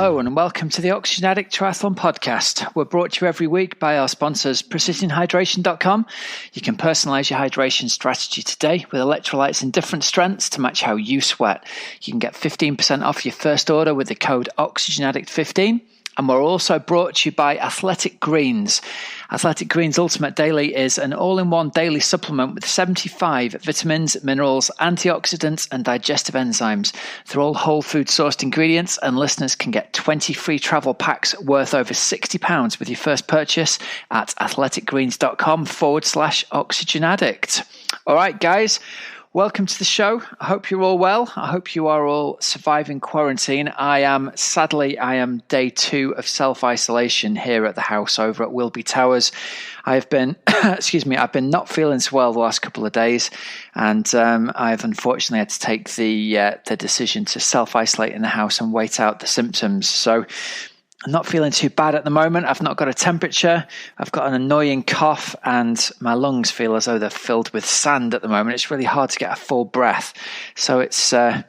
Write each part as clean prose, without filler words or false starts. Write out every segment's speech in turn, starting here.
Hello and welcome to the OxygenAddict Triathlon podcast. We're brought to you every week by our sponsors precisionhydration.com. You can personalize your hydration strategy today with electrolytes in different strengths to match how you sweat. You can get 15% off your first order with the code OxygenAddict15. And we're also brought to you by Athletic Greens. Athletic Greens Ultimate Daily is an all-in-one daily supplement with 75 vitamins, minerals, antioxidants, and digestive enzymes. They're all whole food sourced ingredients, and listeners can get 20 free travel packs worth over £60 with your first purchase at athleticgreens.com/oxygenaddict. All right, guys. Welcome to the show. I hope you're all well. I hope you are all surviving quarantine. I am day 2 of self-isolation here at the house over at Wilby Towers. I've been, I've been not feeling so well the last couple of days, and I've unfortunately had to take the decision to self-isolate in the house and wait out the symptoms. So I'm not feeling too bad at the moment. I've not got a temperature. I've got an annoying cough, and my lungs feel as though they're filled with sand at the moment. It's really hard to get a full breath. So it's I'm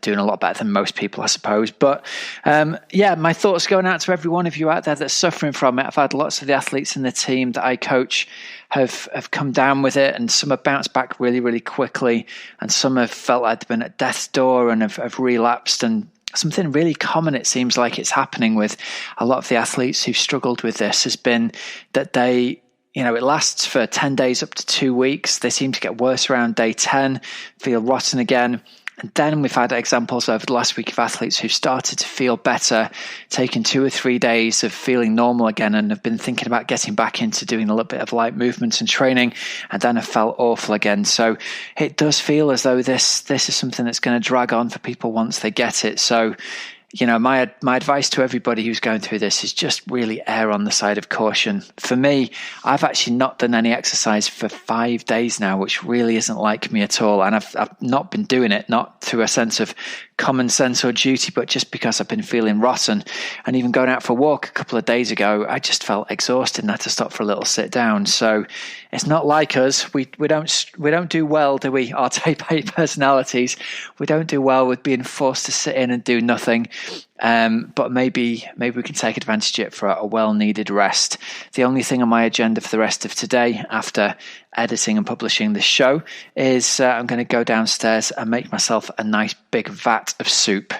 doing a lot better than most people, I suppose. But my thoughts going out to every one of you out there that's suffering from it. I've had lots of the athletes in the team that I coach have come down with it, and some have bounced back really, really quickly, and some have felt like they've been at death's door and have relapsed. And something really common, it seems like it's happening with a lot of the athletes who've struggled with this, has been that it lasts for 10 days up to 2 weeks. They seem to get worse around day 10, feel rotten again. And then we've had examples over the last week of athletes who've started to feel better, taken 2 or 3 days of feeling normal again, and have been thinking about getting back into doing a little bit of light movement and training, and then have felt awful again. So it does feel as though this is something that's going to drag on for people once they get it. So, my advice to everybody who's going through this is just really err on the side of caution. For me, I've actually not done any exercise for 5 days now, which really isn't like me at all. And I've not been doing it, not through a sense of common sense or duty, but just because I've been feeling rotten. And even going out for a walk a couple of days ago, I just felt exhausted and had to stop for a little sit down. So it's not like us. We don't do well, do we? Our type A personalities. We don't do well with being forced to sit in and do nothing. But maybe we can take advantage of it for a well-needed rest. The only thing on my agenda for the rest of today, after editing and publishing this show, is I'm going to go downstairs and make myself a nice big vat of soup.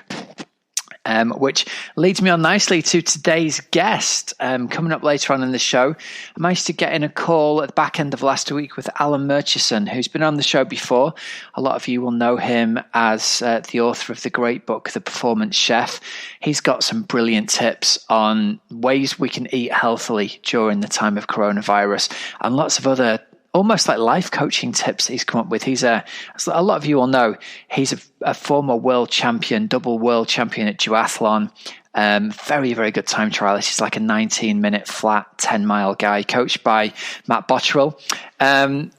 Which leads me on nicely to today's guest. Coming up later on in the show, I managed to get in a call at the back end of last week with Alan Murchison, who's been on the show before. A lot of you will know him as the author of the great book, The Performance Chef. He's got some brilliant tips on ways we can eat healthily during the time of coronavirus, and lots of other almost like life coaching tips that he's come up with. He's a lot of you will know, he's a former world champion, double world champion at duathlon. Very, very good time trialist. He's like a 19-minute flat 10-mile guy, coached by Matt Botterill. And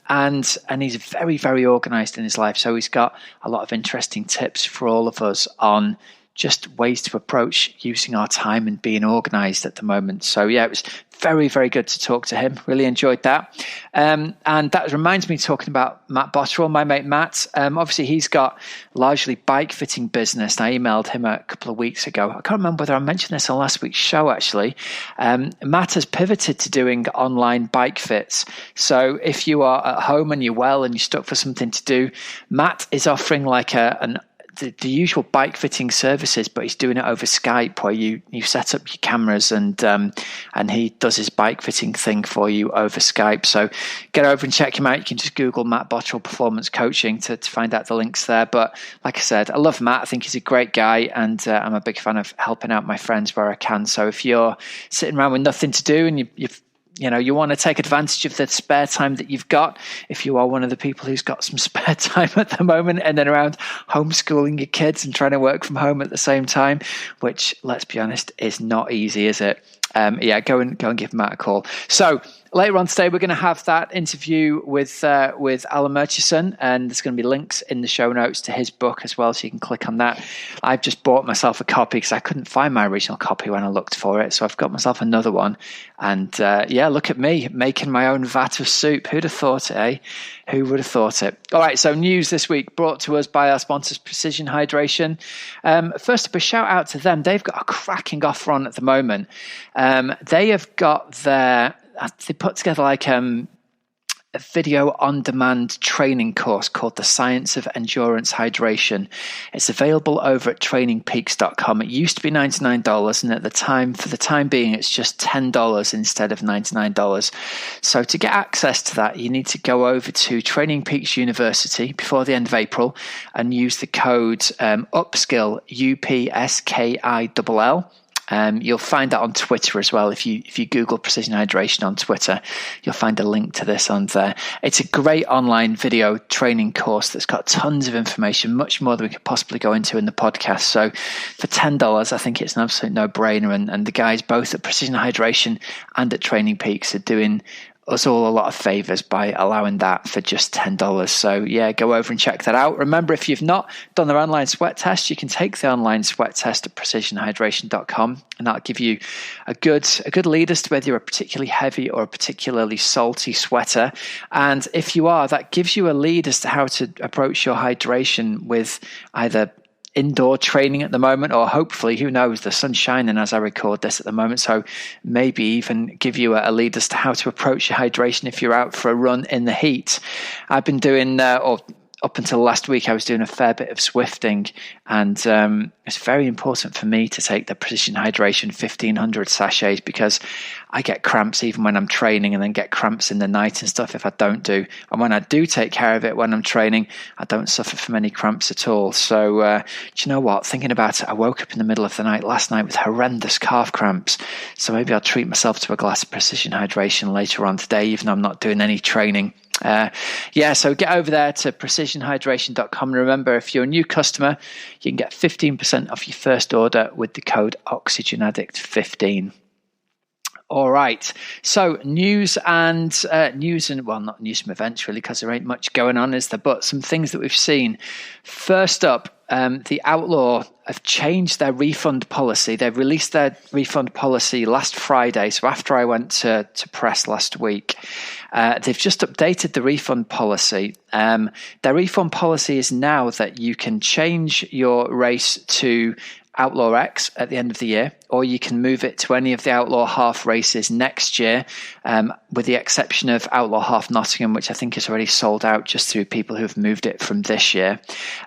he's very, very organized in his life. So he's got a lot of interesting tips for all of us on just ways to approach using our time and being organized at the moment. So yeah, it was very, very good to talk to him. Really enjoyed that. And that reminds me, talking about Matt Botterill, my mate Matt. Obviously, he's got largely bike fitting business. And I emailed him a couple of weeks ago. I can't remember whether I mentioned this on last week's show, actually. Matt has pivoted to doing online bike fits. So if you are at home and you're well and you're stuck for something to do, Matt is offering like the usual bike fitting services, but he's doing it over Skype, where you set up your cameras and he does his bike fitting thing for you over Skype. So get over and check him out. You can just Google Matt Botterill Performance Coaching to find out the links there. But like I said, I love Matt. I think he's a great guy, and I'm a big fan of helping out my friends where I can. So if you're sitting around with nothing to do and you want to take advantage of the spare time that you've got, if you are one of the people who's got some spare time at the moment and then around homeschooling your kids and trying to work from home at the same time, which, let's be honest, is not easy, is it? Go and give Matt a call. So later on today, we're going to have that interview with Alan Murchison, and there's going to be links in the show notes to his book as well, so you can click on that. I've just bought myself a copy because I couldn't find my original copy when I looked for it, so I've got myself another one. And look at me making my own vat of soup. Who'd have thought it, eh? Who would have thought it? All right, so news this week brought to us by our sponsors, Precision Hydration. First up, a shout out to them. They've got a cracking offer on at the moment. They have got they put together like a video on-demand training course called The Science of Endurance Hydration. It's available over at trainingpeaks.com. It used to be $99, and for the time being, it's just $10 instead of $99. So to get access to that, you need to go over to Training Peaks University before the end of April and use the code UPSKILL, UPSKILL. You'll find that on Twitter as well. If you Google Precision Hydration on Twitter, you'll find a link to this on there. It's a great online video training course that's got tons of information, much more than we could possibly go into in the podcast. So for $10, I think it's an absolute no-brainer. And the guys both at Precision Hydration and at Training Peaks are doing us all a lot of favors by allowing that for just $10. So yeah, go over and check that out. Remember, if you've not done their online sweat test, you can take the online sweat test at precisionhydration.com, and that'll give you a good lead as to whether you're a particularly heavy or a particularly salty sweater. And if you are, that gives you a lead as to how to approach your hydration with either indoor training at the moment, or hopefully, who knows, the sun's shining as I record this at the moment, so maybe even give you a lead as to how to approach your hydration if you're out for a run in the heat. I've been doing, up until last week, I was doing a fair bit of Zwifting, and it's very important for me to take the Precision Hydration 1500 sachets, because I get cramps even when I'm training, and then get cramps in the night and stuff if I don't do. And when I do take care of it when I'm training, I don't suffer from any cramps at all. So do you know what? Thinking about it, I woke up in the middle of the night last night with horrendous calf cramps. So maybe I'll treat myself to a glass of Precision Hydration later on today, even though I'm not doing any training. So get over there to precisionhydration.com. And remember, if you're a new customer, you can get 15% off your first order with the code OxygenAddict15. All right. So news and not news from events really, because there ain't much going on, is there? But some things that we've seen. First up, the Outlaw have changed their refund policy. They've released their refund policy last Friday. So after I went to press last week, they've just updated the refund policy. Their refund policy is now that you can change your race to Outlaw X at the end of the year, or you can move it to any of the Outlaw Half races next year, with the exception of Outlaw Half Nottingham, which I think is already sold out just through people who've moved it from this year.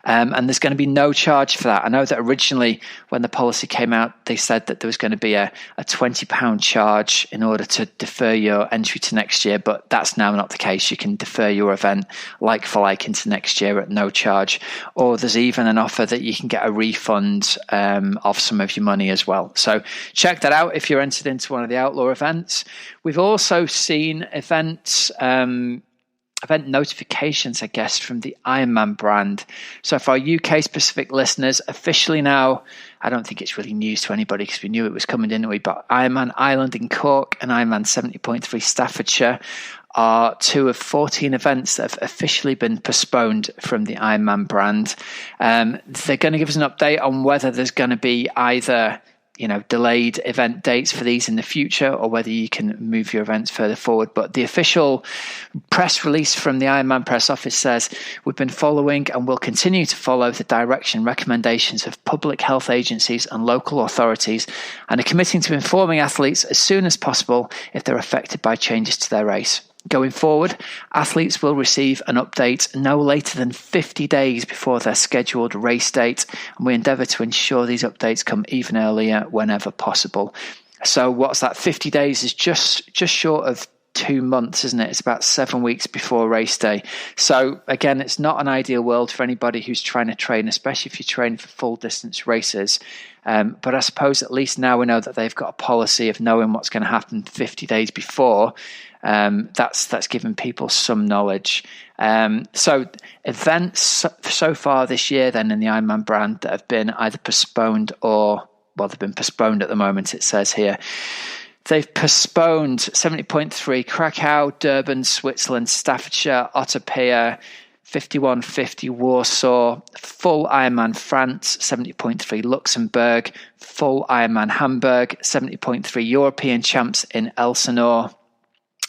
And there's going to be no charge for that. I know that originally when the policy came out, they said that there was going to be a £20 charge in order to defer your entry to next year, but that's now not the case. You can defer your event like for like into next year at no charge, or there's even an offer that you can get a refund of some of your money as well. So check that out if you're entered into one of the Outlaw events. We've also seen event notifications, I guess, from the Ironman brand. So for our UK specific listeners, officially now, I don't think it's really news to anybody because we knew it was coming, didn't we? But Ironman Ireland in Cork and Ironman 70.3 Staffordshire are two of 14 events that have officially been postponed from the Ironman brand. They're going to give us an update on whether there's going to be either delayed event dates for these in the future, or whether you can move your events further forward. But the official press release from the Ironman press office says, we've been following and will continue to follow the direction recommendations of public health agencies and local authorities, and are committing to informing athletes as soon as possible if they're affected by changes to their race. Going forward, athletes will receive an update no later than 50 days before their scheduled race date, and we endeavour to ensure these updates come even earlier whenever possible. So what's that? 50 days is just short of 2 months, isn't it? It's about 7 weeks before race day. So again, it's not an ideal world for anybody who's trying to train, especially if you're training for full distance races. But I suppose at least now we know that they've got a policy of knowing what's going to happen 50 days before. That's given people some knowledge. So events so far this year then in the Ironman brand that have been either postponed or, well, they've been postponed at the moment, it says here. They've postponed 70.3 Krakow, Durban, Switzerland, Staffordshire, Ottopia, 51.50 Warsaw, full Ironman France, 70.3 Luxembourg, full Ironman Hamburg, 70.3 European Champs in Elsinore,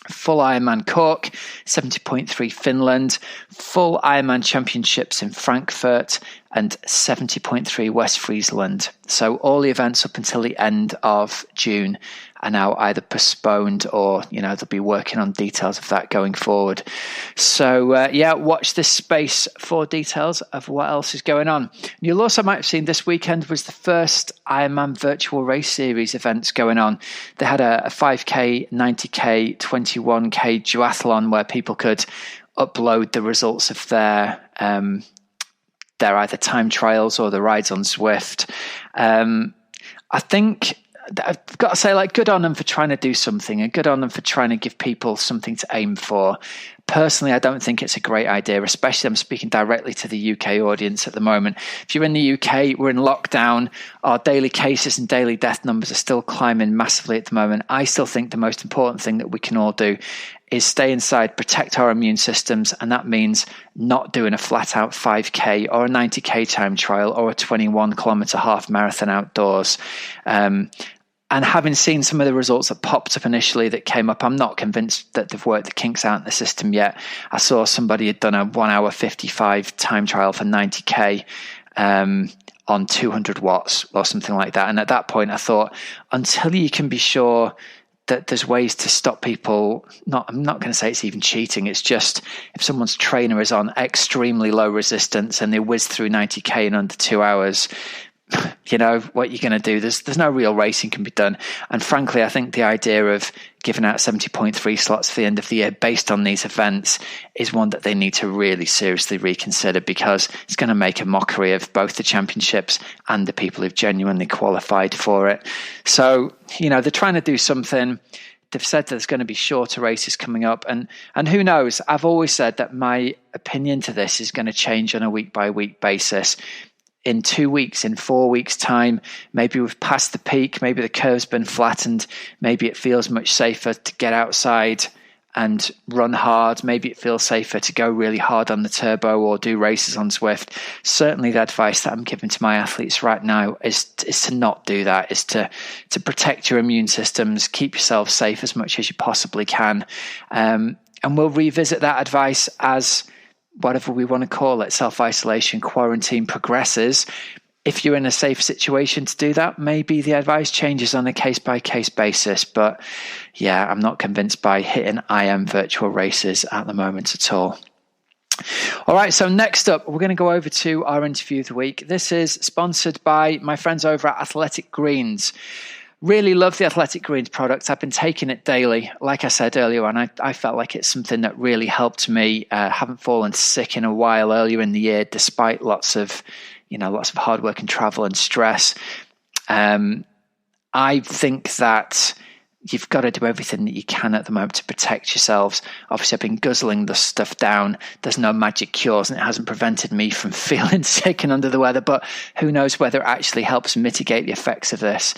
full Ironman Cork, 70.3 Finland, full Ironman Championships in Frankfurt, and 70.3 West Friesland. So all the events up until the end of June are now either postponed or, they'll be working on details of that going forward. So, watch this space for details of what else is going on. You'll also might have seen this weekend was the first Ironman Virtual Race Series events going on. They had a 5K, 90K, 21K duathlon where people could upload the results of their either time trials or the rides on Zwift. I think I've got to say, good on them for trying to do something, and good on them for trying to give people something to aim for. Personally, I don't think it's a great idea, especially I'm speaking directly to the UK audience at the moment. If you're in the UK, we're in lockdown. Our daily cases and daily death numbers are still climbing massively at the moment. I still think the most important thing that we can all do is stay inside, protect our immune systems, and that means not doing a flat-out 5K or a 90K time trial or a 21-kilometre half marathon outdoors. And having seen some of the results that popped up initially that came up, I'm not convinced that they've worked the kinks out in the system yet. I saw somebody had done a 1 hour 55 time trial for 90K on 200 watts or something like that. And at that point, I thought, until you can be sure that there's ways to stop people, I'm not going to say it's even cheating. It's just if someone's trainer is on extremely low resistance and they whiz through 90K in under 2 hours, what you're going to do, there's no real racing can be done. And frankly, I think the idea of giving out 70.3 slots for the end of the year based on these events is one that they need to really seriously reconsider, because it's going to make a mockery of both the championships and the people who've genuinely qualified for it. So, they're trying to do something. They've said that there's going to be shorter races coming up, and who knows? I've always said that my opinion to this is going to change on a week-by-week basis. In 2 weeks, in 4 weeks' time, maybe we've passed the peak, maybe the curve's been flattened, maybe it feels much safer to get outside and run hard, maybe it feels safer to go really hard on the turbo or do races on Zwift. Certainly the advice that I'm giving to my athletes right now is to not do that, is to protect your immune systems, keep yourself safe as much as you possibly can. And we'll revisit that advice as whatever we want to call it, self-isolation, quarantine progresses. If you're in a safe situation to do that, maybe the advice changes on a case-by-case basis. But yeah, I'm not convinced by hitting IM virtual races at the moment at all. All right, so next up, we're going to go over to our interview of the week. This is sponsored by my friends over at Athletic Greens. Really love the Athletic Greens product. I've been taking it daily. Like I said earlier on, I felt like it's something that really helped me. Haven't fallen sick in a while earlier in the year, despite lots of hard work and travel and stress. I think that you've got to do everything that you can at the moment to protect yourselves. Obviously, I've been guzzling the stuff down. There's no magic cures, and it hasn't prevented me from feeling sick and under the weather, but who knows whether it actually helps mitigate the effects of this.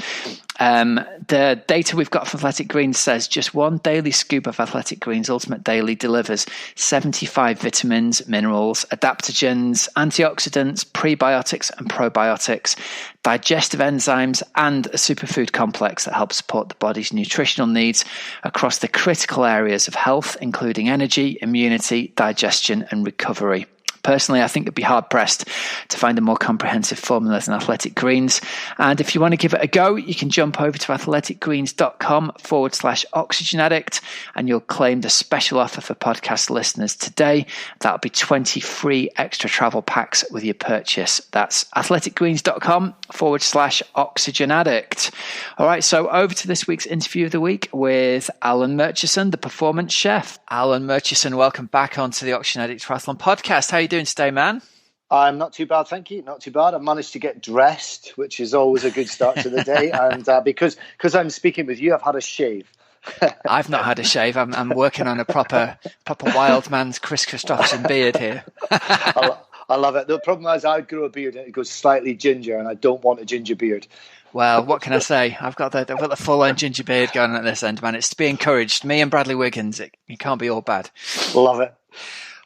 The data we've got from Athletic Greens says just one daily scoop of Athletic Greens Ultimate Daily delivers 75 vitamins, minerals, adaptogens, antioxidants, prebiotics and probiotics, digestive enzymes, and a superfood complex that helps support the body's nutritional needs across the critical areas of health, including energy, immunity, digestion, and recovery. Personally, I think it'd be hard-pressed to find a more comprehensive formula than Athletic Greens. And if you want to give it a go, you can jump over to athleticgreens.com/OxygenAddict, and you'll claim the special offer for podcast listeners today. That'll be 20 free extra travel packs with your purchase. That's athleticgreens.com/OxygenAddict. All right, so over to this week's interview of the week with Alan Murchison, the performance chef. Alan Murchison, welcome back onto the OxygenAddict Triathlon podcast. How are you doing today, man? I'm not too bad, thank you. Not too bad. I managed to get dressed, which is always a good start to the day. And because I'm speaking with you, I've had a shave. I've not had a shave. I'm working on a proper wild man's Chris Christopherson beard here. I love it. The problem is I would grow a beard and it goes slightly ginger, and I don't want a ginger beard. Well, what can I say? I've got the full-on ginger beard going on at this end, man. It's to be encouraged. Me and Bradley Wiggins, it can't be all bad. Love it.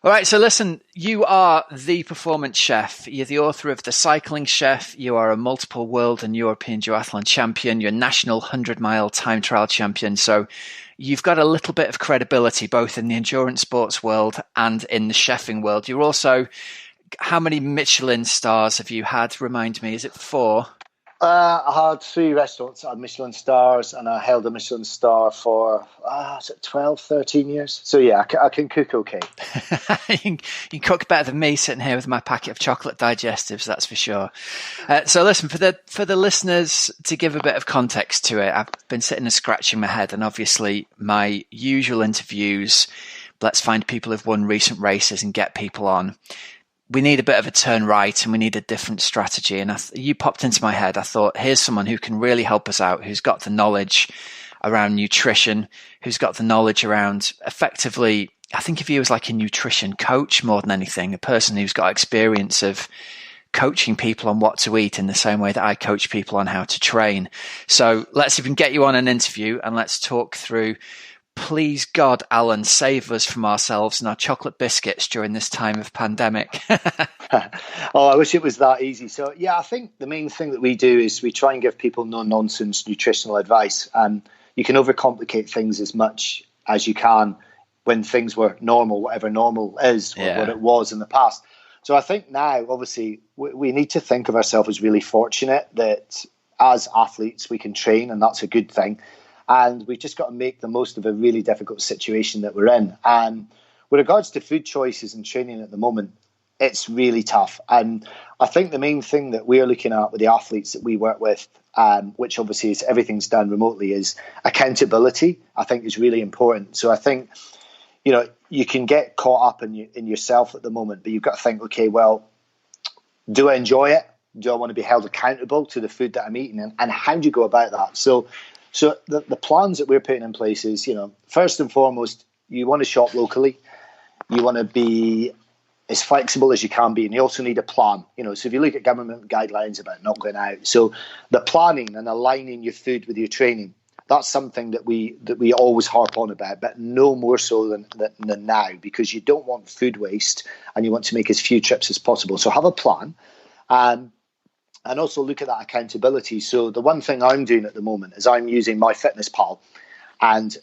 All right, so listen, you are the performance chef. You're the author of The Cycling Chef. You are a multiple world and European duathlon champion. You're a national 100-mile time trial champion. So you've got a little bit of credibility both in the endurance sports world and in the chefing world. You're also, how many Michelin stars have you had? Remind me, is it 4? I had 3 restaurants that had Michelin stars, and I held a Michelin star for 12, 13 years. So yeah, I can cook okay. You can cook better than me sitting here with my packet of chocolate digestives, that's for sure. So listen, for the listeners, to give a bit of context to it, I've been sitting and scratching my head, and obviously my usual interviews, let's find people who've won recent races and get people on. We need a bit of a turn right and we need a different strategy. And you popped into my head. I thought, here's someone who can really help us out, who's got the knowledge around nutrition, who's got the knowledge around effectively, I think of you as like a nutrition coach more than anything, a person who's got experience of coaching people on what to eat in the same way that I coach people on how to train. So let's even get you on an interview and let's talk through, please God, Alan, save us from ourselves and our chocolate biscuits during this time of pandemic. Oh, I wish it was that easy. So yeah, I think the main thing that we do is we try and give people no-nonsense nutritional advice. You can overcomplicate things as much as you can when things were normal, whatever normal is, or what it was in the past. So I think now, obviously, we need to think of ourselves as really fortunate that as athletes we can train, and that's a good thing. And we've just got to make the most of a really difficult situation that we're in. And with regards to food choices and training at the moment, it's really tough. And I think the main thing that we're looking at with the athletes that we work with, which obviously is everything's done remotely, is accountability. I think is really important. So I think, you can get caught up in yourself at the moment, but you've got to think, okay, well, do I enjoy it? Do I want to be held accountable to the food that I'm eating? And how do you go about that? So the plans that we're putting in place is, first and foremost, you want to shop locally. You want to be as flexible as you can be. And you also need a plan. So if you look at government guidelines about not going out, so the planning and aligning your food with your training, that's something that we always harp on about, but no more so than now, because you don't want food waste and you want to make as few trips as possible. So have a plan. And also look at that accountability. So the one thing I'm doing at the moment is I'm using MyFitnessPal, and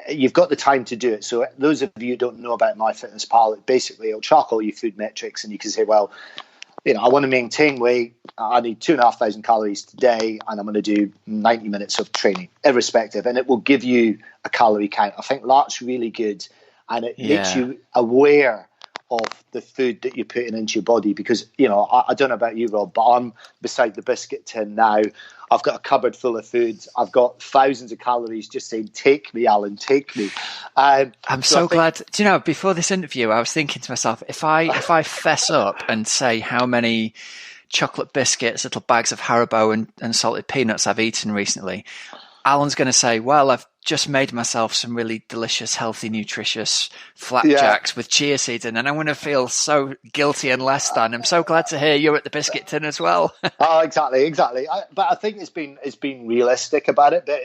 you've got the time to do it. So those of you who don't know about MyFitnessPal, basically it'll track all your food metrics, and you can say, well, I want to maintain weight. I need 2,500 calories today, and I'm going to do 90 minutes of training, irrespective. And it will give you a calorie count. I think that's really good, and it makes you aware of the food that you're putting into your body, because I don't know about you, Rob, but I'm beside the biscuit tin now. I've got a cupboard full of food. I've got thousands of calories just saying, take me, Alan, take me. I'm so glad. Do you know, before this interview, I was thinking to myself, if I fess up and say how many chocolate biscuits, little bags of Haribo and salted peanuts I've eaten recently, Alan's going to say, well, I've just made myself some really delicious, healthy, nutritious flapjacks with chia seeds in, and I'm going to feel so guilty and less than. I'm so glad to hear you're at the biscuit tin as well. Oh, exactly. But I think it's been realistic about it. But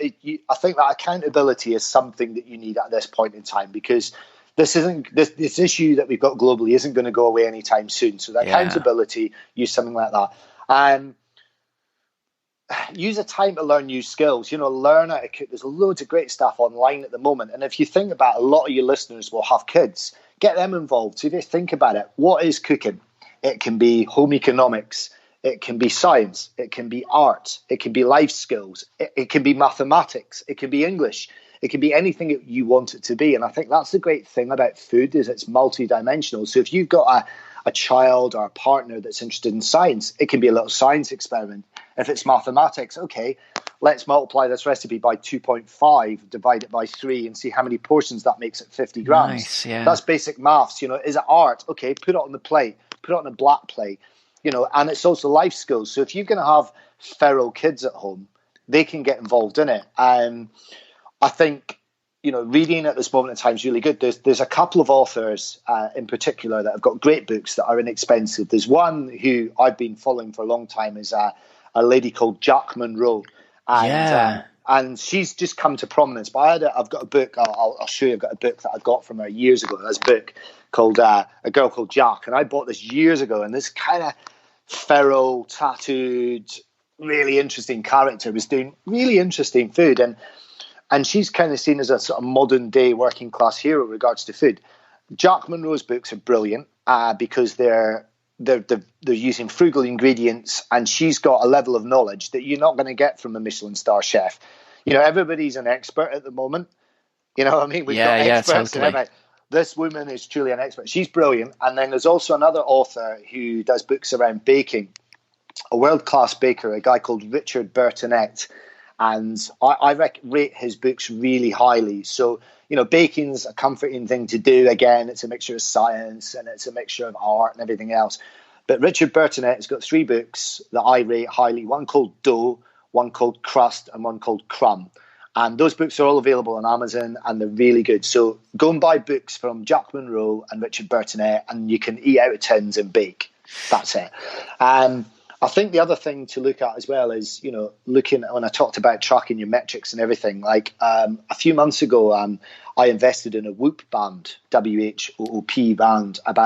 I think that accountability is something that you need at this point in time, because this issue that we've got globally isn't going to go away anytime soon. So the accountability, use something like that. Use a time to learn new skills. Learn how to cook. There's loads of great stuff online at the moment. And if you think about it, a lot of your listeners will have kids. Get them involved. So if you think about it, what is cooking? It can be home economics. It can be science. It can be art. It can be life skills. It can be mathematics. It can be English. It can be anything that you want it to be. And I think that's the great thing about food, is it's multidimensional. So if you've got a child or a partner that's interested in science, it can be a little science experiment. If it's mathematics, okay, let's multiply this recipe by 2.5, divide it by 3, and see how many portions that makes at 50 grams. Nice, yeah. That's basic maths. Is it art? Okay, put it on the plate, put it on a black plate. And it's also life skills. So if you're going to have feral kids at home, they can get involved in it. I think, reading at this moment in time is really good. There's a couple of authors in particular that have got great books that are inexpensive. There's one who I've been following for a long time, is a lady called Jack Monroe. And she's just come to prominence. But I've got a book. I'll show you. I've got a book that I got from her years ago. This book called A Girl Called Jack, and I bought this years ago. And this kind of feral, tattooed, really interesting character was doing really interesting food, and she's kind of seen as a sort of modern day working class hero in regards to food. Jack Monroe's books are brilliant because they're using frugal ingredients, and she's got a level of knowledge that you're not going to get from a Michelin star chef. Everybody's an expert at the moment. You know what I mean? We've got experts totally. And everything. This woman is truly an expert. She's brilliant. And then there's also another author who does books around baking, a world-class baker, a guy called Richard Bertonet. And I rate his books really highly. So, baking's a comforting thing to do. Again, it's a mixture of science and it's a mixture of art and everything else. But Richard Bertonet has got 3 books that I rate highly. One called Dough, one called Crust, and one called Crumb. And those books are all available on Amazon, and they're really good. So go and buy books from Jack Monroe and Richard Bertonet, and you can eat out of tins and bake. That's it. I think the other thing to look at as well is, looking at when I talked about tracking your metrics and everything, like a few months ago, I invested in a Whoop band, WHOOP band, and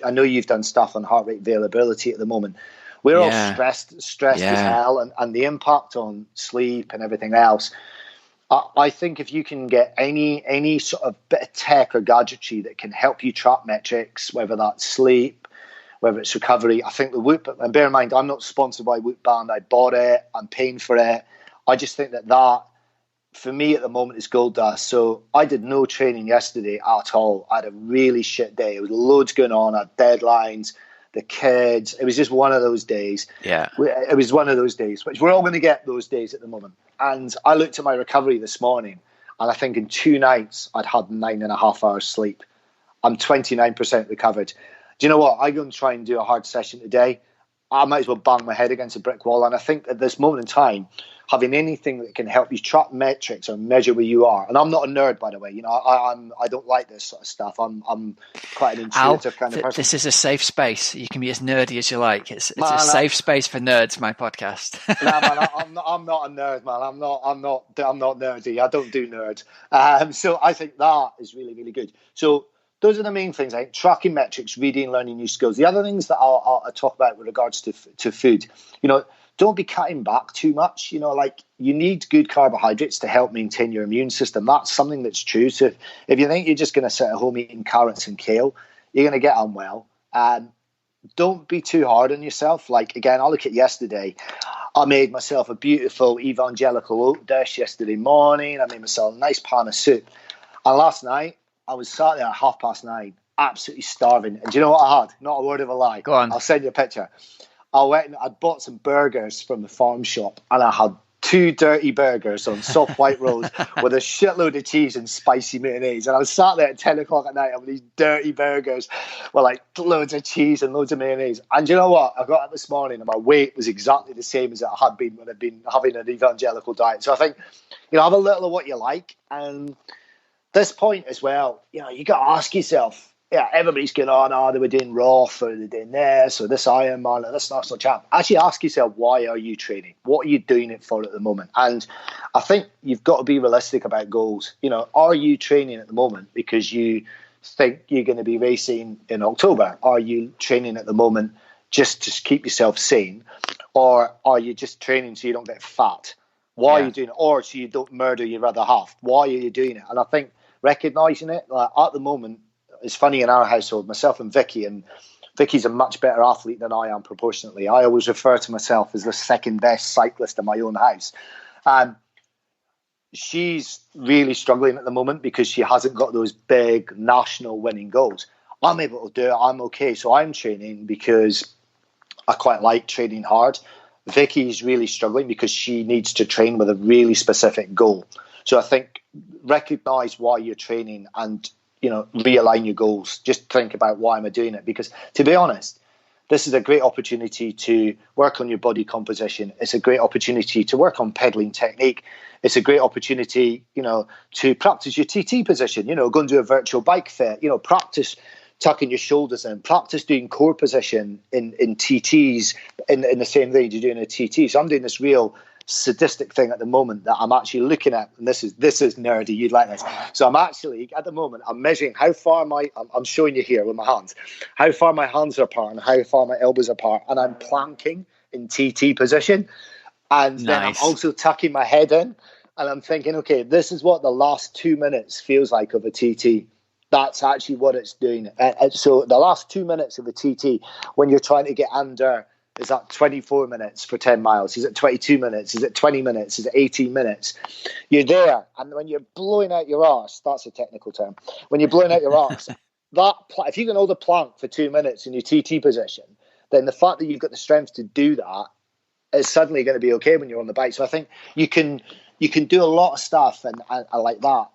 I know you've done stuff on heart rate variability at the moment. We're all stressed as hell, and the impact on sleep and everything else. I think if you can get any sort of bit of tech or gadgetry that can help you track metrics, whether that's sleep, whether it's recovery, I think the Whoop, and bear in mind, I'm not sponsored by Whoop Band. I bought it. I'm paying for it. I just think that for me at the moment is gold dust. So I did no training yesterday at all. I had a really shit day. There was loads going on. I had deadlines, the kids. It was just one of those days. Yeah. It was one of those days, which we're all going to get those days at the moment. And I looked at my recovery this morning, and I think in 2 nights I'd had 9.5 hours sleep. I'm 29% recovered. Do you know what? I'm going to try and do a hard session today. I might as well bang my head against a brick wall. And I think at this moment in time, having anything that can help you track metrics or measure where you are. And I'm not a nerd, by the way. I don't like this sort of stuff. I'm quite an intuitive kind of person. This is a safe space. You can be as nerdy as you like. It's a safe space for nerds. My podcast. No, man, I'm not a nerd, man. I'm not nerdy. I don't do nerds. So I think that is really, really good. So those are the main things, like tracking metrics, reading, learning new skills. The other things that I'll talk about with regards to food, don't be cutting back too much. Like you need good carbohydrates to help maintain your immune system. That's something that's true. So if you think you're just going to sit at home eating carrots and kale, you're going to get unwell. Don't be too hard on yourself. Like, again, I'll look at yesterday. I made myself a beautiful evangelical oat dish yesterday morning. I made myself a nice pan of soup. And last night, I was sat there at 9:30, absolutely starving. And do you know what I had? Not a word of a lie. Go on. I'll send you a picture. I bought some burgers from the farm shop, and I had 2 dirty burgers on soft white rolls with a shitload of cheese and spicy mayonnaise. And I was sat there at 10 o'clock at night having these dirty burgers with like loads of cheese and loads of mayonnaise. And do you know what? I got up this morning and my weight was exactly the same as it had been when I'd been having an evangelical diet. So I think, have a little of what you like. And this point as well, you got to ask yourself, everybody's going on, they were doing Roth or they're doing this or this Ironman or this national champ. Actually ask yourself, why are you training? What are you doing it for at the moment? And I think you've got to be realistic about goals. Are you training at the moment because you think you're going to be racing in October? Are you training at the moment just to keep yourself sane? Or are you just training so you don't get fat? Why are you doing it? Or so you don't murder your other half? Why are you doing it? And I think recognizing it, like at the moment, it's funny in our household, myself and Vicky, and Vicky's a much better athlete than I am proportionately. I always refer to myself as the second best cyclist in my own house. She's really struggling at the moment because she hasn't got those big national winning goals. I'm able to do it. I'm okay. So I'm training because I quite like training hard. Vicky's really struggling because she needs to train with a really specific goal. So I think recognize why you're training and realign your goals. Just think about, why am I doing it? Because to be honest, this is a great opportunity to work on your body composition. It's a great opportunity to work on pedaling technique. It's a great opportunity, to practice your TT position, go and do a virtual bike fit, practice tucking your shoulders in. Practice doing core position in TTs in the same way you do in a TT. So I'm doing this real sadistic thing at the moment that I'm actually looking at, and this is nerdy, you'd like this. So I'm actually at the moment I'm measuring how far I'm showing you here with my hands, how far my hands are apart and how far my elbows are apart, and I'm planking in TT position, and then I'm also tucking my head in, and I'm thinking, okay, this is what the last 2 minutes feels like of a TT. That's actually what it's doing. So the last 2 minutes of a TT, when you're trying to get under, is that 24 minutes for 10 miles? Is it 22 minutes? Is it 20 minutes? Is it 18 minutes? You're there. And when you're blowing out your arse, that's a technical term. When you're blowing out your arse, if you can hold a plank for 2 minutes in your TT position, then the fact that you've got the strength to do that is suddenly going to be okay when you're on the bike. So I think you can do a lot of stuff, and I like that.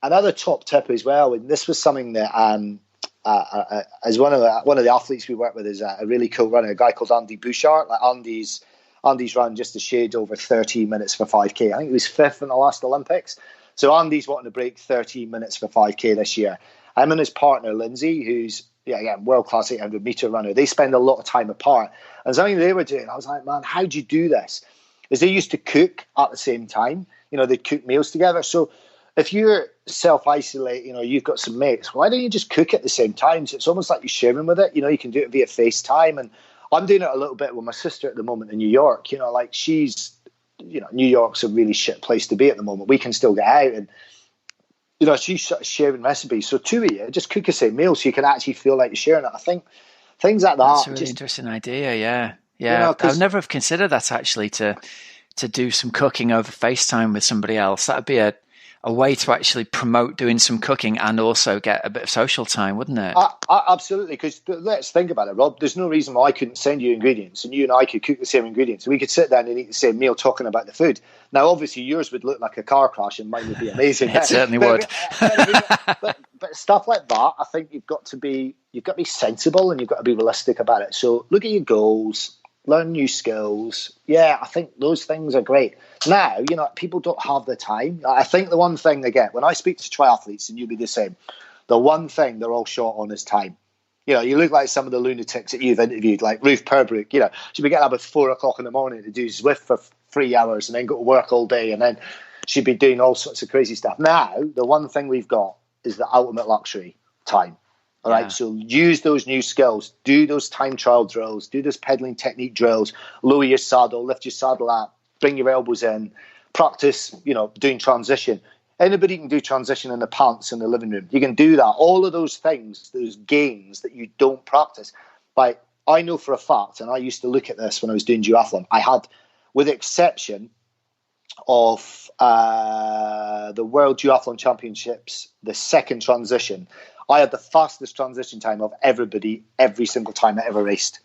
Another top tip as well, and this was something that as one of the athletes we work with is a really cool runner, a guy called Andy Bouchard. Like Andy's run just a shade over 13 minutes for 5K. I think he was 5th in the last Olympics. So Andy's wanting to break 13 minutes for 5K this year. Him and his partner Lindsay, who's world-class 800-meter runner, they spend a lot of time apart. And something they were doing, I was like, man, how do you do this? Is they used to cook at the same time. They'd cook meals together. So if you're self-isolate, you've got some mates, why don't you just cook at the same time? So it's almost like you're sharing with it. You can do it via FaceTime. And I'm doing it a little bit with my sister at the moment in New York. She's, New York's a really shit place to be at the moment. We can still get out and, she's sort of sharing recipes. So two of you, just cook the same meal so you can actually feel like you're sharing it. I think things like that. That's a really interesting idea, yeah. Yeah, I would never have considered that actually, to do some cooking over FaceTime with somebody else. That would be a way to actually promote doing some cooking and also get a bit of social time, wouldn't it? Absolutely, because let's think about it, Rob. There's no reason why I couldn't send you ingredients and you and I could cook the same ingredients. We could sit down and eat the same meal talking about the food. Now, obviously, yours would look like a car crash and mine would be amazing. It certainly would. But stuff like that, I think you've got to be sensible and you've got to be realistic about it. So look at your goals, learn new skills. Yeah, I think those things are great. Now, people don't have the time. I think the one thing they get, when I speak to triathletes, and you'll be the same, the one thing they're all short on is time. You look like some of the lunatics that you've interviewed, like Ruth Perbrook. She'd be getting up at 4 o'clock in the morning to do Zwift for 3 hours and then go to work all day, and then she'd be doing all sorts of crazy stuff. Now, the one thing we've got is the ultimate luxury, time. All right, so use those new skills, do those time trial drills, do those pedaling technique drills, lower your saddle, lift your saddle up, bring your elbows in, practice, doing transition. Anybody can do transition in the pants in the living room. You can do that. All of those things, those gains that you don't practice. Like, I know for a fact, and I used to look at this when I was doing duathlon, I had, with the exception of the World Duathlon Championships, the second transition, I had the fastest transition time of everybody every single time I ever raced.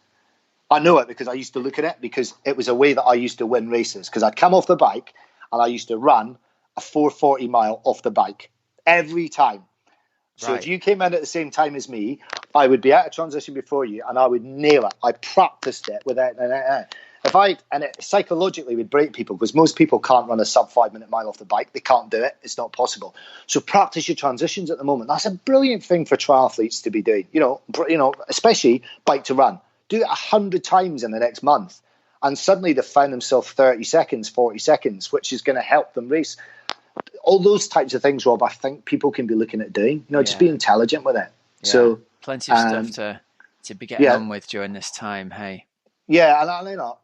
I know it because I used to look at it, because it was a way that I used to win races, because I'd come off the bike and I used to run a 440 mile off the bike every time. So if you came in at the same time as me, I would be out of transition before you and I would nail it. I practiced it without it psychologically would break people, because most people can't run a sub 5 minute mile off the bike. They can't do it. It's not possible. So practice your transitions at the moment. That's a brilliant thing for triathletes to be doing, especially bike to run. Do it 100 times in the next month. And suddenly they've found themselves 30 seconds, 40 seconds, which is going to help them race. All those types of things, Rob, I think people can be looking at doing, just be intelligent with it. Yeah. So plenty of stuff to be getting on with during this time. Hey. Yeah, and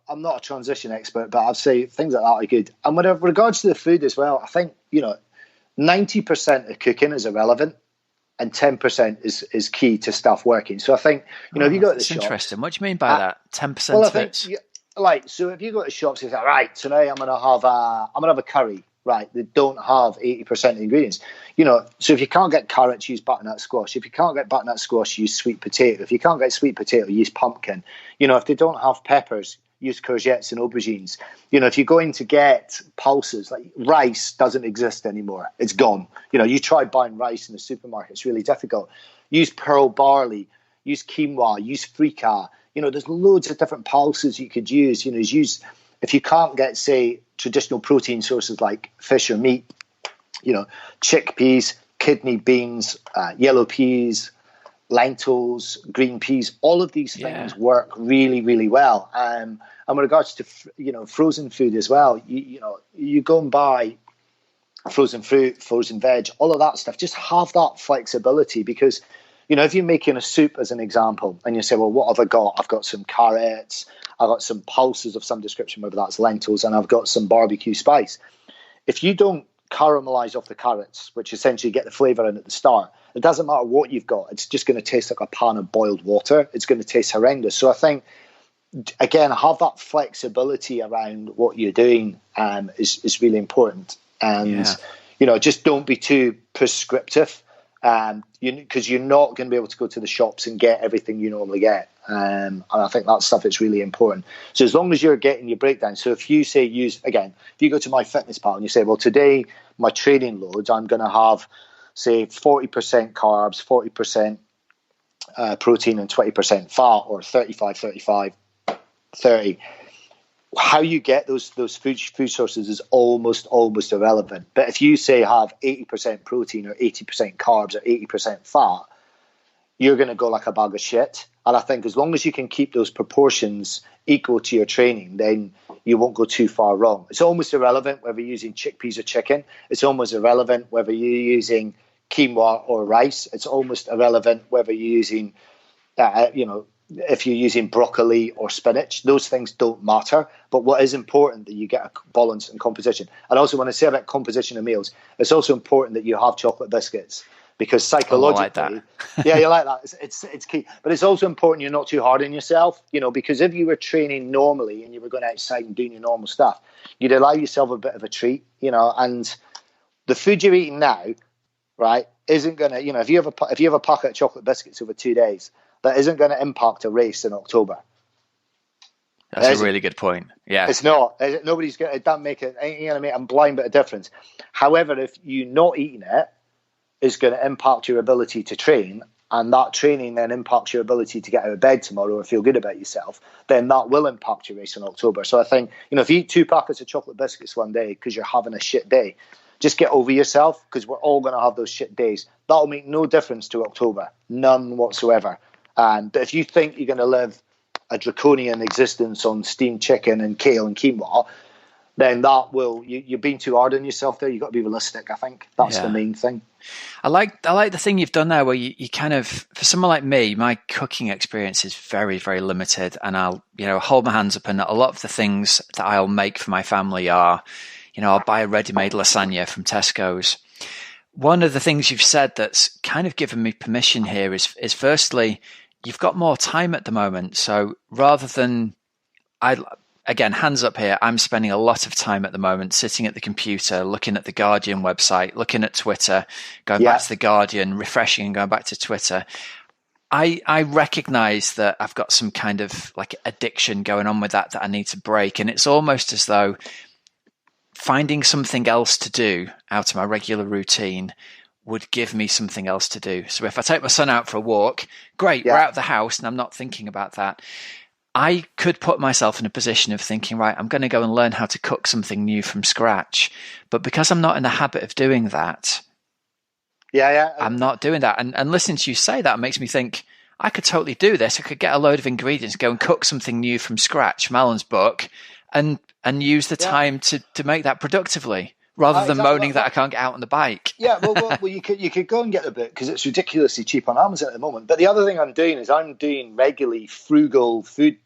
I'm not a transition expert, but I'd say things like that are good. And with regards to the food as well, I think 90% of cooking is irrelevant, and 10% is key to stuff working. So I think if you go to the shops, interesting. What do you mean by that? 10% of it. So if you go to shops, it's like, right, today I'm gonna have a curry. Right, they don't have 80% of the ingredients. So if you can't get carrots, use butternut squash. If you can't get butternut squash, use sweet potato. If you can't get sweet potato, use pumpkin. If they don't have peppers, use courgettes and aubergines. If you're going to get pulses, like rice doesn't exist anymore. It's gone. You try buying rice in the supermarket, it's really difficult. Use pearl barley, use quinoa, use fricas. There's loads of different pulses you could use. If you can't get, say, traditional protein sources like fish or meat, chickpeas, kidney beans, yellow peas, lentils, green peas, all of these things work really, really well. And with regards to, frozen food as well, you go and buy frozen fruit, frozen veg, all of that stuff. Just have that flexibility, because, if you're making a soup as an example and you say, well, what have I got? I've got some carrots, I've got some pulses of some description, whether that's lentils, and I've got some barbecue spice. If you don't caramelize off the carrots, which essentially get the flavor in at the start, it doesn't matter what you've got. It's just going to taste like a pan of boiled water. It's going to taste horrendous. So I think, again, have that flexibility around what you're doing is really important. And, just don't be too prescriptive, because you're not going to be able to go to the shops and get everything you normally get. And I think that stuff is really important. So as long as you're getting your breakdown. So if you say if you go to MyFitnessPal and you say, well, today my training loads, I'm going to have, say, 40% carbs, 40% protein and 20% fat, or 35, 35, 30. How you get those food sources is almost irrelevant. But if you say have 80% protein or 80% carbs or 80% fat, you're going to go like a bag of shit. And I think as long as you can keep those proportions equal to your training, then you won't go too far wrong. It's almost irrelevant whether you're using chickpeas or chicken. It's almost irrelevant whether you're using quinoa or rice. It's almost irrelevant whether you're using, if you're using broccoli or spinach. Those things don't matter. But what is important, that you get a balance and composition. And also, when I say about composition of meals, it's also important that you have chocolate biscuits, because psychologically, I like that. you like that. It's key. But it's also important you're not too hard on yourself, because if you were training normally and you were going outside and doing your normal stuff, you'd allow yourself a bit of a treat, and the food you're eating now, right, isn't going to, if you have a packet of chocolate biscuits over 2 days, that isn't going to impact a race in October. That's a really good point. Yeah. It's not. Nobody's going to, it doesn't make it, a blind bit of difference. However, if you're not eating it, is going to impact your ability to train, and that training then impacts your ability to get out of bed tomorrow or feel good about yourself, then that will impact your race in October. So I think, if you eat 2 packets of chocolate biscuits one day because you're having a shit day, just get over yourself, because we're all going to have those shit days. That'll make no difference to October, none whatsoever. But if you think you're going to live a draconian existence on steamed chicken and kale and quinoa, then that will, you're being too hard on yourself there. You've got to be realistic, I think. That's the main thing. I like the thing you've done there, where you kind of, for someone like me, my cooking experience is very, very limited, and I'll hold my hands up, and a lot of the things that I'll make for my family are, I'll buy a ready-made lasagna from Tesco's. One of the things you've said that's kind of given me permission here is firstly, you've got more time at the moment. So rather than, again, hands up here, I'm spending a lot of time at the moment sitting at the computer, looking at the Guardian website, looking at Twitter, going back to the Guardian, refreshing and going back to Twitter. I recognize that I've got some kind of like addiction going on with that I need to break. And it's almost as though finding something else to do out of my regular routine would give me something else to do. So if I take my son out for a walk, great, we're out of the house and I'm not thinking about that. I could put myself in a position of thinking, right, I'm going to go and learn how to cook something new from scratch. But because I'm not in the habit of doing that, I'm not doing that. And listening to you say that makes me think, I could totally do this. I could get a load of ingredients, go and cook something new from scratch, Malon's book, and use the time to make that productively, rather than moaning that I can't get out on the bike. Well, you could go and get the book, because it's ridiculously cheap on Amazon at the moment. But the other thing I'm doing is I'm doing regularly frugal food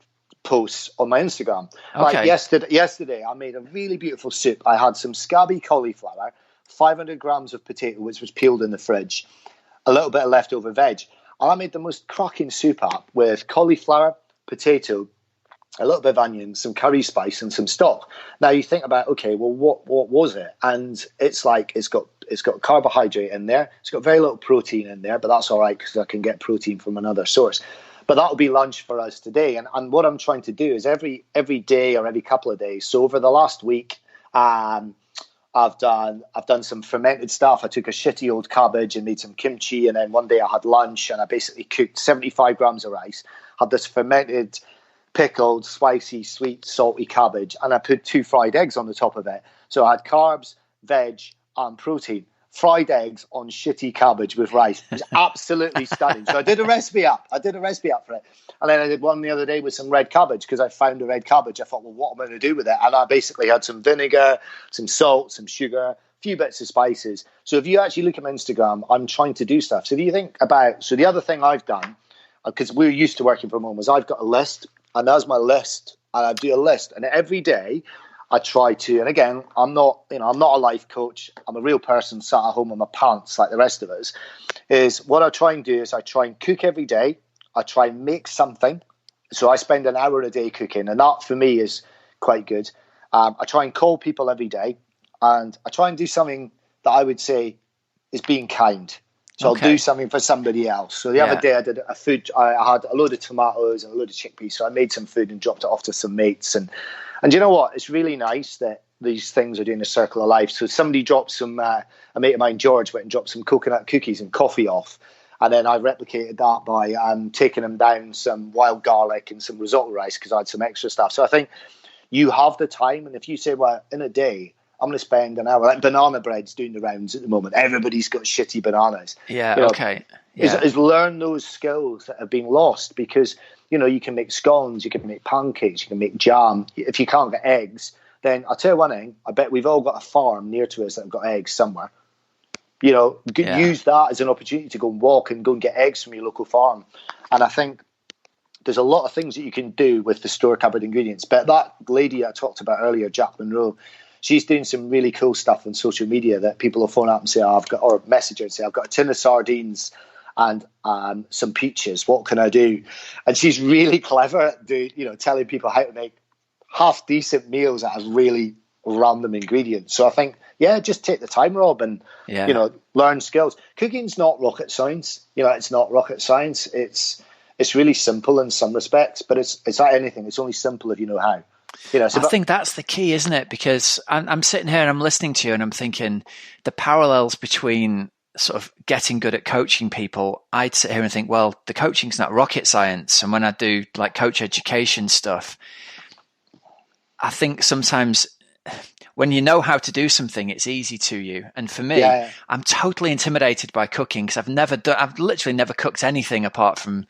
posts on my Instagram. Okay. Like yesterday, I made a really beautiful soup. I had some scabby cauliflower, 500 grams of potato, which was peeled in the fridge, a little bit of leftover veg. And I made the most cracking soup up with cauliflower, potato, a little bit of onion, some curry spice, and some stock. Now you think about, okay, well, what was it? And it's like it's got carbohydrate in there. It's got very little protein in there, but that's all right, because I can get protein from another source. But that'll be lunch for us today. And what I'm trying to do is every day or every couple of days. So over the last week, I've done some fermented stuff. I took a shitty old cabbage and made some kimchi, and then one day I had lunch and I basically cooked 75 grams of rice, had this fermented, pickled, spicy, sweet, salty cabbage, and I put 2 fried eggs on the top of it. So I had carbs, veg, and protein. fried eggs on shitty cabbage with rice. It was absolutely stunning. So I did a recipe up. for it. And then I did one the other day with some red cabbage because I found a red cabbage. I thought, well, what am I going to do with it? And I basically had some vinegar, some salt, some sugar, a few bits of spices. So if you actually look at my Instagram, I'm trying to do stuff. So if you think about, so the other thing I've done, because we're used to working from home, is I've got a list, and that's my list. And I do a list, and every day I try to, and again, I'm not a life coach. I'm a real person sat at home in my pants like the rest of us. Is what I try and do is I try and cook every day. I try and make something. So I spend an hour a day cooking, and that for me is quite good. I try and call people every day, and I try and do something that I would say is being kind. So I'll do something for somebody else. So the other day I did a food. I had a load of tomatoes and a load of chickpeas. So I made some food and dropped it off to some mates. And you know what? It's really nice that these things are doing a circle of life. So somebody dropped some, a mate of mine, George, went and dropped some coconut cookies and coffee off. And then I replicated that by taking them down some wild garlic and some risotto rice because I had some extra stuff. So I think you have the time. And if you say, well, in a day, I'm going to spend an hour. Like banana bread's doing the rounds at the moment. Everybody's got shitty bananas. Yeah, Is learn those skills that have been lost because, you can make scones, you can make pancakes, you can make jam. If you can't get eggs, then I'll tell you one thing. I bet we've all got a farm near to us that have got eggs somewhere. Use that as an opportunity to go and walk and go and get eggs from your local farm. And I think there's a lot of things that you can do with the store cupboard ingredients. But that lady I talked about earlier, Jack Monroe, she's doing some really cool stuff on social media that people will phone up and say, or message her and say, I've got a tin of sardines and some peaches. What can I do? And she's really clever at telling people how to make half decent meals out of really random ingredients. So I think, just take the time, Rob, and learn skills. Cooking's not rocket science. It's not rocket science. It's really simple in some respects, but it's like anything. It's only simple if you know how. I think that's the key, isn't it? Because I'm sitting here and I'm listening to you and I'm thinking the parallels between sort of getting good at coaching people. I'd sit here and think, well, the coaching's not rocket science. And when I do like coach education stuff, I think sometimes when you know how to do something, it's easy to you. And for me, I'm totally intimidated by cooking because I've literally never cooked anything apart from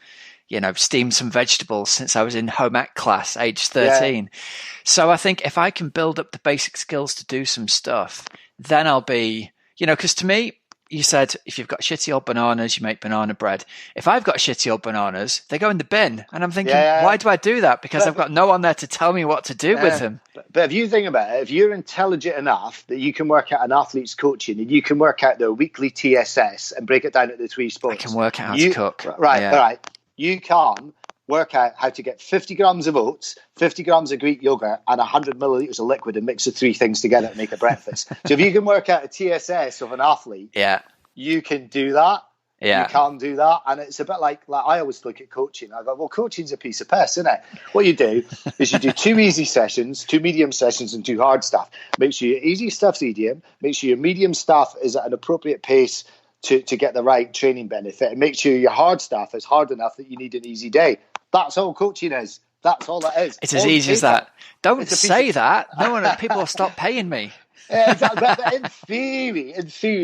steamed some vegetables since I was in home ec class, age 13. Yeah. So I think if I can build up the basic skills to do some stuff, then I'll be, because to me, you said if you've got shitty old bananas, you make banana bread. If I've got shitty old bananas, they go in the bin. And I'm thinking, why do I do that? Because I've got no one there to tell me what to do with them. But if you think about it, if you're intelligent enough that you can work out an athlete's coaching and you can work out their weekly TSS and break it down into 3 spots. I can work out how to cook. Right, all right. You can work out how to get 50 grams of oats, 50 grams of Greek yogurt, and 100 milliliters of liquid and mix the 3 things together to make a breakfast. So if you can work out a TSS of an athlete, you can do that. Yeah. You can do that. And it's a bit like I always look at coaching. I go, well, coaching's a piece of piss, isn't it? What you do is you do 2 easy sessions, 2 medium sessions, and 2 hard stuff. Make sure your easy stuff's medium. Make sure your medium stuff is at an appropriate pace to get the right training benefit, and make sure your hard stuff is hard enough that you need an easy day. That's all coaching is. That's all that is. It's as easy as that. Don't say that. No one. People will stop paying me. Exactly. But in theory,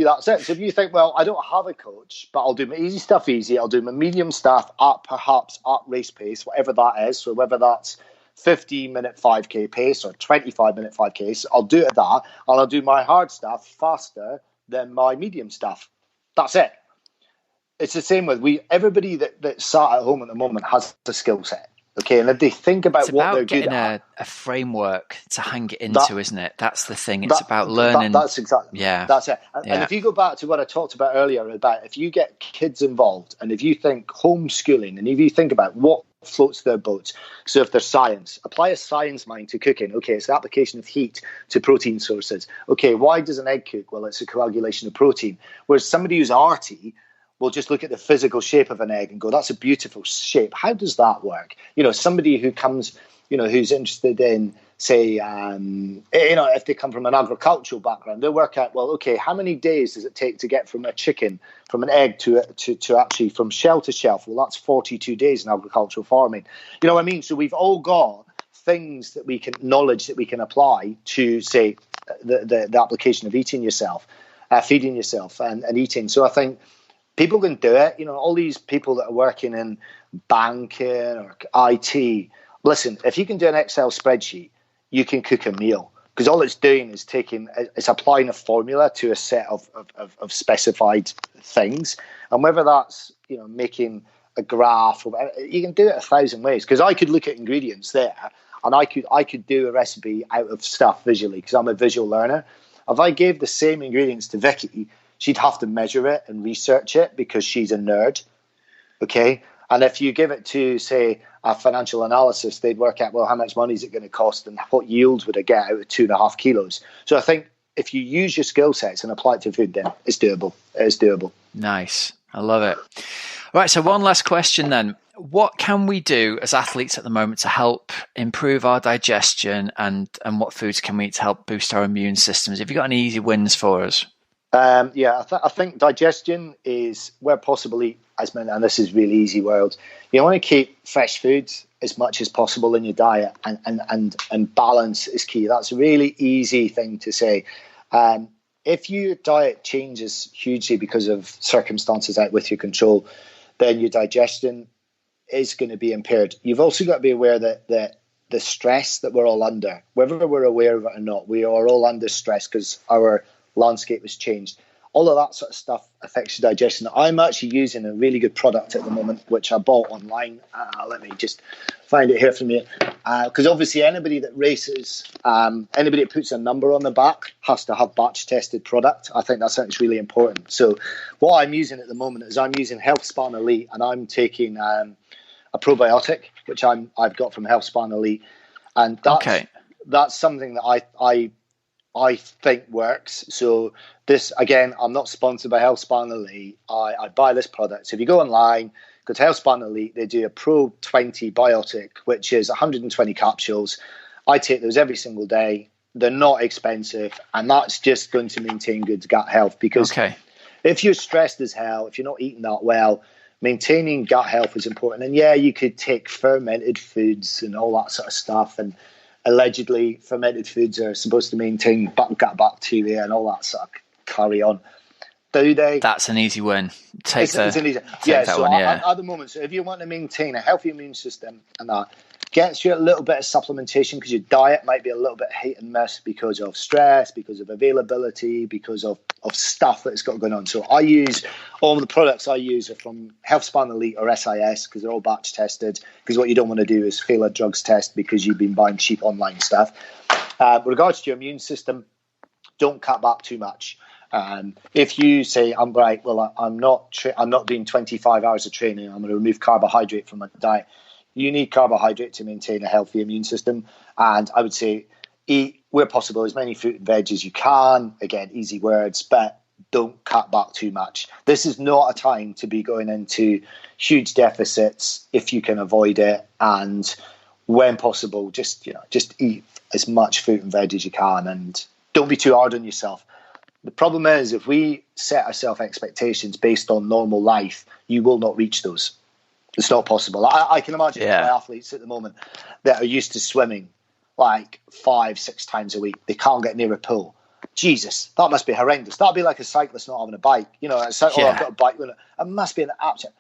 that's it. So if you think, well, I don't have a coach, but I'll do my easy stuff easy. I'll do my medium stuff perhaps at race pace, whatever that is. So whether that's 15-minute 5K pace or 25-minute 5K, I'll do it at that, and I'll do my hard stuff faster than my medium stuff. That's it. It's the same with everybody that sat at home at the moment has a skill set. Okay, and if they think about what they're good at, a framework to hang it into, isn't it? That's the thing. It's about learning. That's exactly. Yeah, that's it. And if you go back to what I talked about earlier about if you get kids involved, and if you think homeschooling, and if you think about what floats their boats. So if there's science, apply a science mind to cooking. Okay, it's the application of heat to protein sources. Okay, why does an egg cook? Well, it's a coagulation of protein. Whereas somebody who's arty will just look at the physical shape of an egg and go, that's a beautiful shape. How does that work? Somebody who comes, who's interested in, say, if they come from an agricultural background, they'll work out, well, okay, how many days does it take to get from a chicken, from an egg to actually from shell to shelf? Well, that's 42 days in agricultural farming. You know what I mean? So we've all got things knowledge that we can apply to, say, the application of eating yourself. feeding yourself and eating. So I think people can do it. You know, all these people that are working in banking or IT, listen, if you can do an Excel spreadsheet, you can cook a meal, because all it's doing is it's applying a formula to a set of specified things. And whether that's, you know, making a graph, or you can do it 1,000 ways, because I could look at ingredients there and I could do a recipe out of stuff visually, because I'm a visual learner. If I gave the same ingredients to Vicky, she'd have to measure it and research it because she's a nerd. Okay. And if you give it to, say, a financial analysis, they'd work out, well, how much money is it going to cost and what yield would I get out of 2.5 kilos? So I think if you use your skill sets and apply it to food, then it's doable. It is doable. Nice. I love it. All right. So one last question then. What can we do as athletes at the moment to help improve our digestion, and what foods can we eat to help boost our immune systems? Have you got any easy wins for us? I think digestion is where possible eat as many, and this is really easy world. You want to keep fresh foods as much as possible in your diet, and balance is key. That's a really easy thing to say. If your diet changes hugely because of circumstances out with your control, then your digestion is going to be impaired. You've also got to be aware that the stress that we're all under, whether we're aware of it or not, we are all under stress because our landscape has changed. All of that sort of stuff affects your digestion. I'm actually using a really good product at the moment, which I bought online. Let me just find it here for me. Because obviously anybody that races, anybody that puts a number on the back has to have batch tested product. I think that's something that's really important. So what I'm using at the moment is I'm using HealthSpan Elite, and I'm taking a probiotic, which I've got from HealthSpan Elite. And that's something that I think works. So this, again, I'm not sponsored by HealthSpan Elite. I buy this product. So if you go online, go to HealthSpan Elite, they do a Pro 20 Biotic, which is 120 capsules. I take those every single day. They're not expensive, and that's just going to maintain good gut health, because if you're stressed as hell, if you're not eating that well, maintaining gut health is important. And yeah, you could take fermented foods and all that sort of stuff, and allegedly fermented foods are supposed to maintain gut bacteria and all that sort of carry on. Do they? That's an easy win. At the moment, so if you want to maintain a healthy immune system, and that gets you a little bit of supplementation, because your diet might be a little bit hit and miss because of stress, because of availability, because of stuff that's got going on. So I use, all the products I use are from HealthSpan Elite or SIS, because they're all batch tested, because what you don't want to do is fail a drugs test because you've been buying cheap online stuff. With regards to your immune system, don't cut back too much. If you say, I'm not doing 25 hours of training, I'm going to remove carbohydrate from my diet. You need carbohydrate to maintain a healthy immune system. And I would say eat, where possible, as many fruit and veg as you can. Again, easy words, but don't cut back too much. This is not a time to be going into huge deficits if you can avoid it. And when possible, just eat as much fruit and veg as you can, and don't be too hard on yourself. The problem is, if we set ourselves expectations based on normal life, you will not reach those. It's not possible. I can imagine my athletes at the moment that are used to swimming like 5-6 times a week. They can't get near a pool. Jesus, that must be horrendous. That'd be like a cyclist not having a bike. You know, it's like, I've got a bike. It must be an absolute.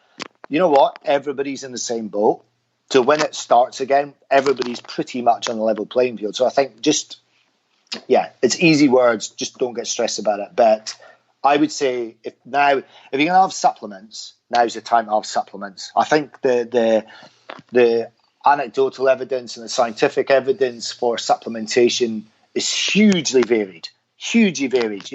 You know what? Everybody's in the same boat. So when it starts again, everybody's pretty much on a level playing field. So I think it's easy words. Just don't get stressed about it. But I would say if you're going to have supplements, now's the time to have supplements. I think the anecdotal evidence and the scientific evidence for supplementation is hugely varied. You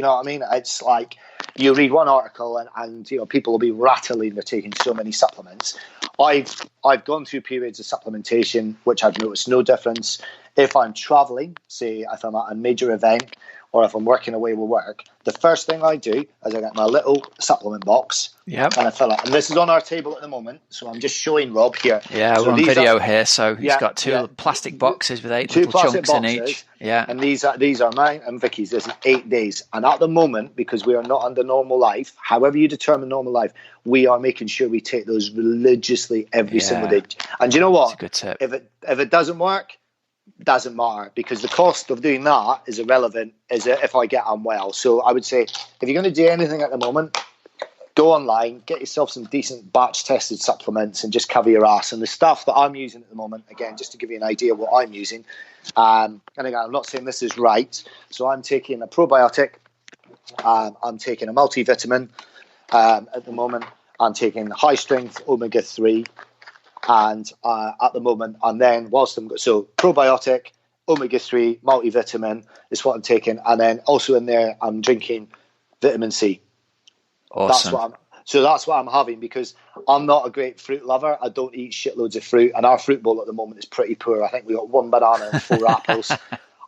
know what I mean? It's like you read one article and you know, people will be rattling they're taking so many supplements. I've gone through periods of supplementation which I've noticed no difference. If I'm traveling, say if I'm at a major event or if I'm working away with work, the first thing I do is I get my little supplement box and I fill it. And this is on our table at the moment, so I'm just showing Rob here. Yeah, so we're on video here, so he's got two plastic boxes with 8 little chunks in each. Yeah, and these are mine and Vicky's. This is 8 days, and at the moment, because we are not under normal life, however you determine normal life, we are making sure we take those religiously every single day. And you know what? That's a good tip. If it doesn't work, doesn't matter, because the cost of doing that is irrelevant as if I get unwell. So I would say, if you're going to do anything at the moment, go online, get yourself some decent batch tested supplements and just cover your ass. And the stuff that I'm using at the moment, again, just to give you an idea of what I'm using, and again, I'm not saying this is right. So I'm taking a probiotic, I'm taking a multivitamin at the moment, I'm taking high strength omega-3, and at the moment, and then whilst so probiotic, omega-3, multivitamin is what I'm taking, and then also in there I'm drinking vitamin C. Awesome. That's what I'm having, because I'm not a great fruit lover. I don't eat shitloads of fruit, and our fruit bowl at the moment is pretty poor. I think we got 1 banana and 4 apples.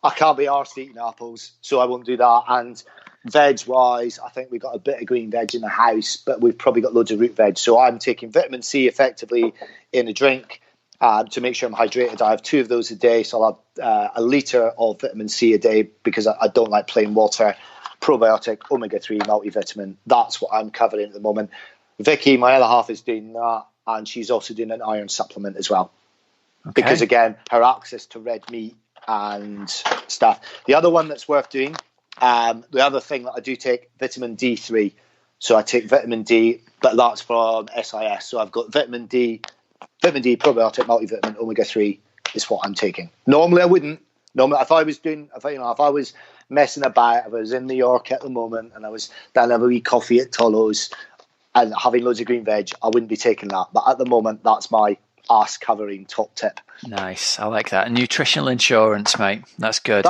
I can't be arsed eating apples, so I won't do that. And veg-wise, I think we've got a bit of green veg in the house, but we've probably got loads of root veg. So I'm taking vitamin C effectively in a drink to make sure I'm hydrated. I have 2 of those a day, so I'll have a litre of vitamin C a day, because I don't like plain water. Probiotic, omega-3, multivitamin. That's what I'm covering at the moment. Vicky, my other half, is doing that, and she's also doing an iron supplement as well. Okay. Because again, her access to red meat and stuff. The other one that's worth doing, the other thing that I do take, vitamin D3. So I take vitamin D, but that's from SIS. So I've got vitamin D, probiotic, multivitamin, omega-3 is what I'm taking. Normally I wouldn't. Normally, if I was messing about, if I was in New York at the moment and I was down having a wee coffee at Tolo's and having loads of green veg, I wouldn't be taking that. But at the moment, that's my ass covering top tip. Nice. I like that. Nutritional insurance, mate. That's good.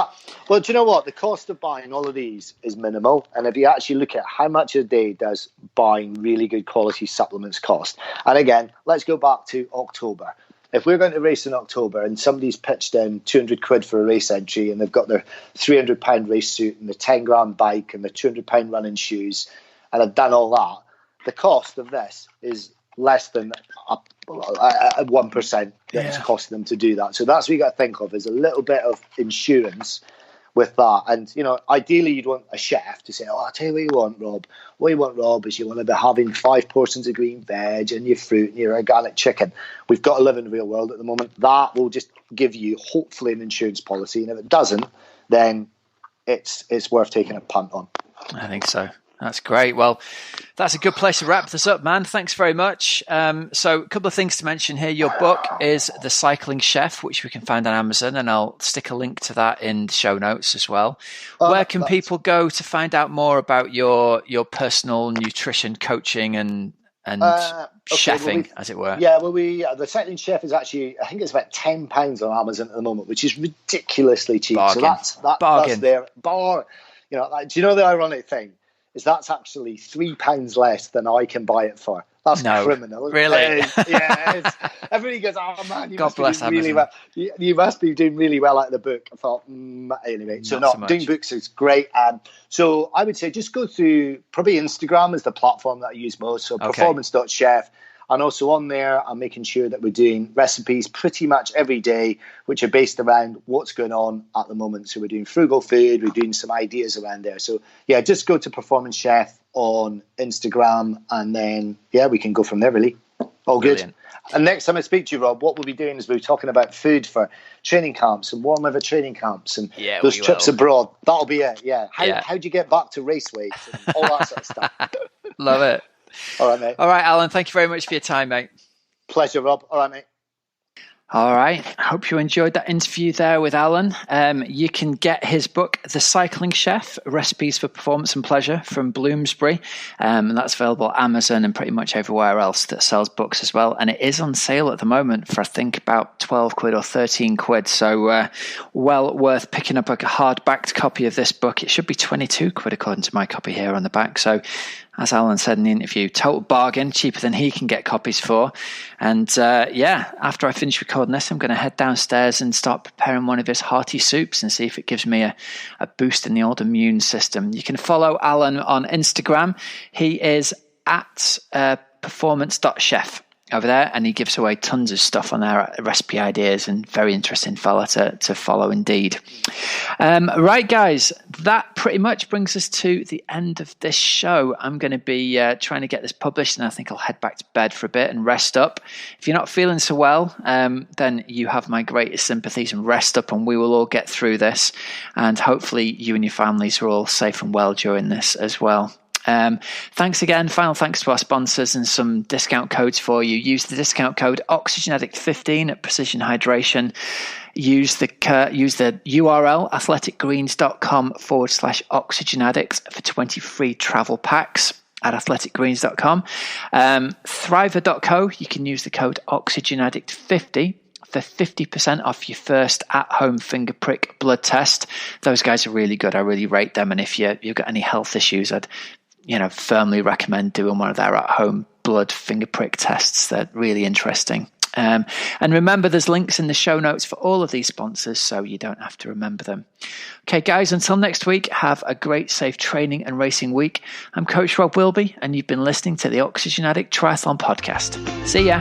Well, do you know what? The cost of buying all of these is minimal. And if you actually look at how much a day does buying really good quality supplements cost. And again, let's go back to October. If we're going to race in October and somebody's pitched in 200 quid for a race entry, and they've got their £300 race suit and the 10 grand bike and the £200 running shoes, and have done all that, the cost of this is less than 1% that it's costing them to do that. So that's what you got to think of, is a little bit of insurance with that. And, ideally you'd want a chef to say, I'll tell you what you want, Rob. What you want, Rob, is you want to be having 5 portions of green veg and your fruit and your organic chicken. We've got to live in the real world at the moment. That will just give you, hopefully, an insurance policy. And if it doesn't, then it's worth taking a punt on. I think so. That's great. Well, that's a good place to wrap this up, man. Thanks very much. So a couple of things to mention here. Your book is The Cycling Chef, which we can find on Amazon, and I'll stick a link to that in the show notes as well. Where can people go to find out more about your personal nutrition coaching and chefing, as it were? Yeah, well, The Cycling Chef is actually, I think it's about £10 on Amazon at the moment, which is ridiculously cheap. Bargain. So that's there. Do you know the ironic thing? Is that's actually £3 less than I can buy it for. That's criminal. Really? Everybody goes, oh man, God bless Amazon. Really well. You must be doing really well at the book. I thought, anyway. So doing books is great. So I would say just go through, probably Instagram is the platform that I use most. So performance.chef. And also on there, I'm making sure that we're doing recipes pretty much every day, which are based around what's going on at the moment. So we're doing frugal food, we're doing some ideas around there. So just go to Performance Chef on Instagram, and then we can go from there, really. All Brilliant. Good. And next time I speak to you, Rob, what we'll be doing is we'll be talking about food for training camps and warm weather training camps and those trips abroad. That'll be it. How'd you get back to race weights and all that sort of stuff? Love it. All right, mate. All right, Alan. Thank you very much for your time, mate. Pleasure, Rob. All right, mate. All right. I hope you enjoyed that interview there with Alan. You can get his book, The Cycling Chef, Recipes for Performance and Pleasure, from Bloomsbury. And that's available at Amazon and pretty much everywhere else that sells books as well. And it is on sale at the moment for, I think, about 12 quid or 13 quid. So well worth picking up a hardbacked copy of this book. It should be 22 quid according to my copy here on the back. So as Alan said in the interview, total bargain, cheaper than he can get copies for. And after I finish recording this, I'm going to head downstairs and start preparing one of his hearty soups and see if it gives me a boost in the old immune system. You can follow Alan on Instagram. He is at performance.chef. over there, and he gives away tons of stuff on there, recipe ideas, and very interesting fella to follow indeed. Right, guys, that pretty much brings us to the end of this show. I'm going to be trying to get this published, and I think I'll head back to bed for a bit and rest up. If you're not feeling so well, then you have my greatest sympathies, and rest up, and we will all get through this, and hopefully you and your families are all safe and well during this as well. Thanks again. Final thanks to our sponsors and some discount codes for you. Use the discount code OxygenAddict15 at Precision Hydration. Use the URL athleticgreens.com/OxygenAddict for 20 free travel packs at athleticgreens.com. Thriver.co, you can use the code OxygenAddict50 for 50% off your first at-home finger prick blood test. Those guys are really good. I really rate them. And if you've got any health issues, I'd firmly recommend doing one of their at-home blood finger prick tests. They're really interesting. And remember, there's links in the show notes for all of these sponsors, so you don't have to remember them. Okay, guys, until next week, have a great, safe training and racing week. I'm Coach Rob Wilby, and you've been listening to the Oxygen Addict Triathlon Podcast. See ya.